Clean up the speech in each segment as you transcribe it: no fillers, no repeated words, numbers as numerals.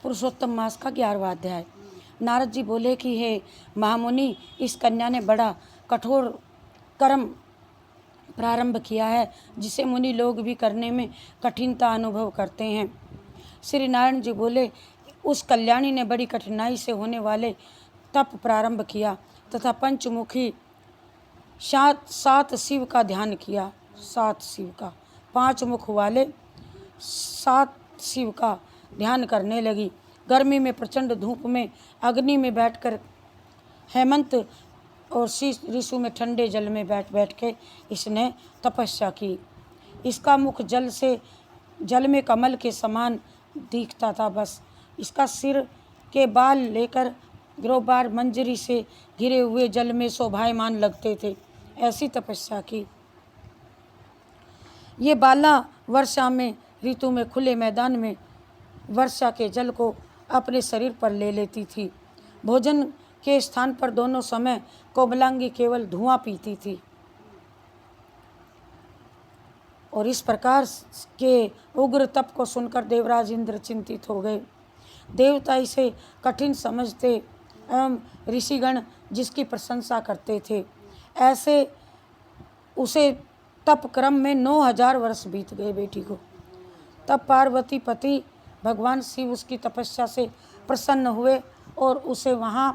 पुरुषोत्तम मास का 11वां अध्याय। नारद जी बोले कि हे महामुनि, इस कन्या ने बड़ा कठोर कर्म प्रारंभ किया है, जिसे मुनि लोग भी करने में कठिनता अनुभव करते हैं। श्री नारायण जी बोले, उस कल्याणी ने बड़ी कठिनाई से होने वाले तप प्रारंभ किया तथा पंचमुखी सात शिव का ध्यान किया। 7 शिव का, 5 मुख वाले 7 शिव का ध्यान करने लगी। गर्मी में प्रचंड धूप में अग्नि में बैठकर, हेमंत और शीश ऋतु में ठंडे जल में बैठ के इसने तपस्या की। इसका मुख जल में कमल के समान दिखता था। बस इसका सिर के बाल लेकर गिरोबार मंजरी से घिरे हुए जल में शोभायमान लगते थे। ऐसी तपस्या की। ये बाला वर्षा में ऋतु में खुले मैदान में वर्षा के जल को अपने शरीर पर ले लेती थी। भोजन के स्थान पर दोनों समय कोमलांगी केवल धुआं पीती थी। और इस प्रकार के उग्र तप को सुनकर देवराज इंद्र चिंतित हो गए। देवता इसे कठिन समझते एवं ऋषिगण जिसकी प्रशंसा करते थे। ऐसे उसे तप क्रम में 9000 वर्ष बीत गए बेटी को। तब पार्वती पति भगवान शिव उसकी तपस्या से प्रसन्न हुए और उसे वहाँ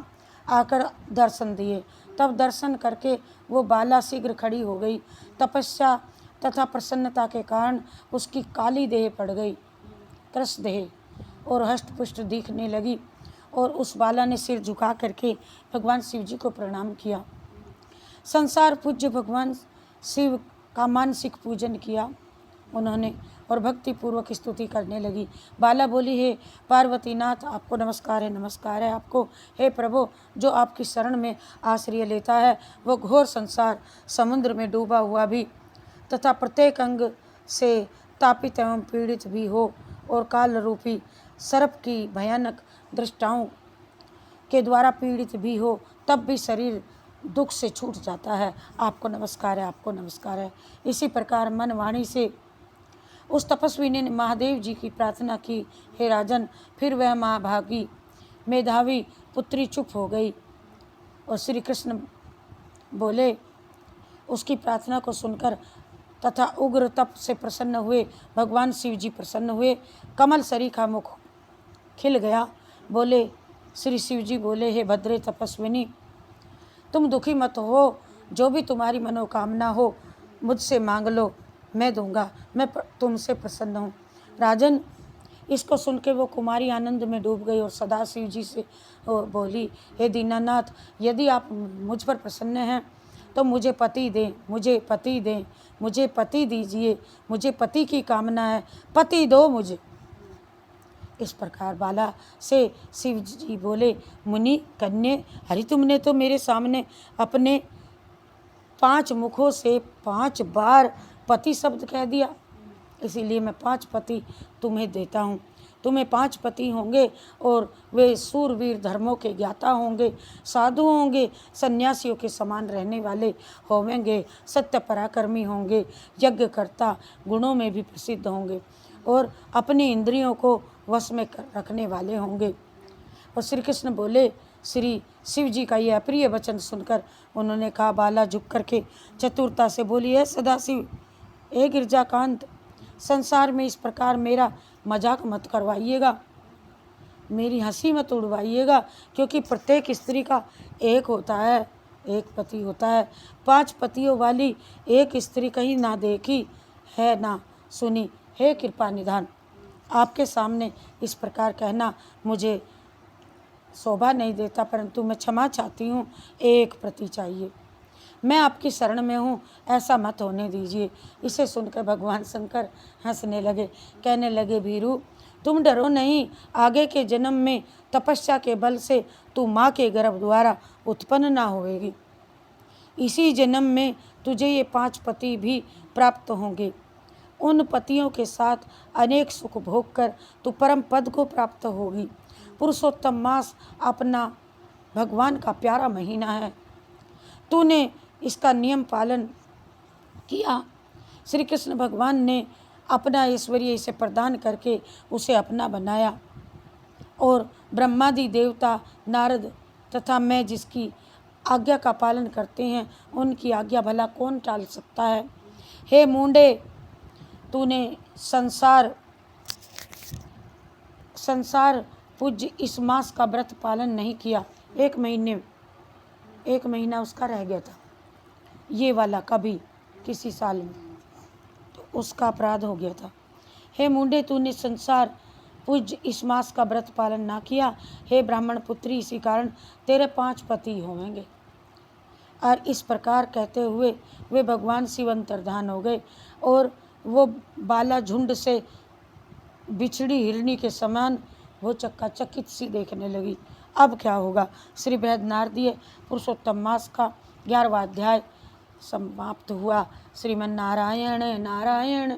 आकर दर्शन दिए। तब दर्शन करके वो बाला शीघ्र खड़ी हो गई। तपस्या तथा प्रसन्नता के कारण उसकी काली देह पड़ गई, कृश देह, और हष्टपुष्ट दिखने लगी। और उस बाला ने सिर झुका करके भगवान शिव जी को प्रणाम किया। संसार पूज्य भगवान शिव का मानसिक पूजन किया उन्होंने और भक्ति पूर्वक स्तुति करने लगी। बाला बोली, हे पार्वतीनाथ, आपको नमस्कार है, नमस्कार है आपको। हे प्रभु, जो आपकी शरण में आश्रय लेता है वो घोर संसार समुद्र में डूबा हुआ भी तथा प्रत्येक अंग से तापित एवं पीड़ित भी हो और काल रूपी सर्प की भयानक दृष्टाओं के द्वारा पीड़ित भी हो, तब भी शरीर दुख से छूट जाता है। आपको नमस्कार है, आपको नमस्कार है। इसी प्रकार मन वाणी से उस तपस्वी ने महादेव जी की प्रार्थना की। हे राजन, फिर वह महाभागी मेधावी पुत्री चुप हो गई और श्री कृष्ण बोले, उसकी प्रार्थना को सुनकर तथा उग्र तप से प्रसन्न हुए भगवान शिव जी प्रसन्न हुए। कमल सरीखा मुख खिल गया। बोले, श्री शिव जी बोले, हे भद्रे तपस्विनी, तुम दुखी मत हो। जो भी तुम्हारी मनोकामना हो मुझसे मांग लो, मैं दूंगा। मैं तुमसे प्रसन्न हूँ। राजन, इसको सुन के वो कुमारी आनंद में डूब गई और सदा शिव जी से बोली, हे दीनानाथ, यदि आप मुझ पर प्रसन्न हैं तो मुझे पति दें, मुझे पति दें, मुझे पति दीजिए, मुझे पति की कामना है, पति दो मुझे। इस प्रकार बाला से शिव जी बोले, मुनि कन्ये, हरि तुमने तो मेरे सामने अपने 5 मुखों से 5 बार पति शब्द कह दिया, इसीलिए मैं 5 पति तुम्हें देता हूँ। तुम्हें 5 पति होंगे और वे सूरवीर धर्मों के ज्ञाता होंगे, साधु होंगे, सन्यासियों के समान रहने वाले होंगे, सत्य पराक्रमी होंगे, यज्ञकर्ता, गुणों में भी प्रसिद्ध होंगे और अपनी इंद्रियों को वश में रखने वाले होंगे। और श्री कृष्ण बोले, श्री शिव जी का यह अप्रिय वचन सुनकर उन्होंने कहा, बाला झुक करके चतुरता से बोली, है सदाशिव, ए गिरजाकांत, संसार में इस प्रकार मेरा मजाक मत करवाइएगा, मेरी हंसी मत उड़वाइएगा, क्योंकि प्रत्येक स्त्री का एक होता है, एक पति होता है। 5 पतियों वाली एक स्त्री कहीं ना देखी है ना सुनी। हे कृपा निधान, आपके सामने इस प्रकार कहना मुझे शोभा नहीं देता, परंतु मैं क्षमा चाहती हूँ। एक पति चाहिए, मैं आपकी शरण में हूँ, ऐसा मत होने दीजिए। इसे सुनकर भगवान शंकर हंसने लगे, कहने लगे, भीरू, तुम डरो नहीं, आगे के जन्म में तपस्या के बल से तू माँ के गर्भ द्वारा उत्पन्न ना होएगी। इसी जन्म में तुझे ये 5 पति भी प्राप्त होंगे। उन पतियों के साथ अनेक सुख भोग कर तू परम पद को प्राप्त होगी। पुरुषोत्तम मास अपना भगवान का प्यारा महीना है, तूने इसका नियम पालन किया। श्री कृष्ण भगवान ने अपना ऐश्वर्य इसे प्रदान करके उसे अपना बनाया और ब्रह्मादि देवता नारद तथा मैं जिसकी आज्ञा का पालन करते हैं, उनकी आज्ञा भला कौन टाल सकता है। हे मूंडे, तूने संसार पूज्य इस मास का व्रत पालन नहीं किया। एक महीना उसका रह गया था, ये वाला कभी किसी साल में, तो उसका अपराध हो गया था। हे मूंडे, तूने संसार पूज्य इस मास का व्रत पालन ना किया। हे ब्राह्मण पुत्री, इसी कारण तेरे 5 पति होंगे। और इस प्रकार कहते हुए वे भगवान शिव अंतर्धान हो गए और वो बाला झुंड से बिछड़ी हिरणी के समान वो चक्काचकित सी देखने लगी। अब क्या होगा। श्री बृहद नारदीय पुरुषोत्तम मास का 11वां अध्याय समाप्त हुआ। श्रीमन नारायण नारायण।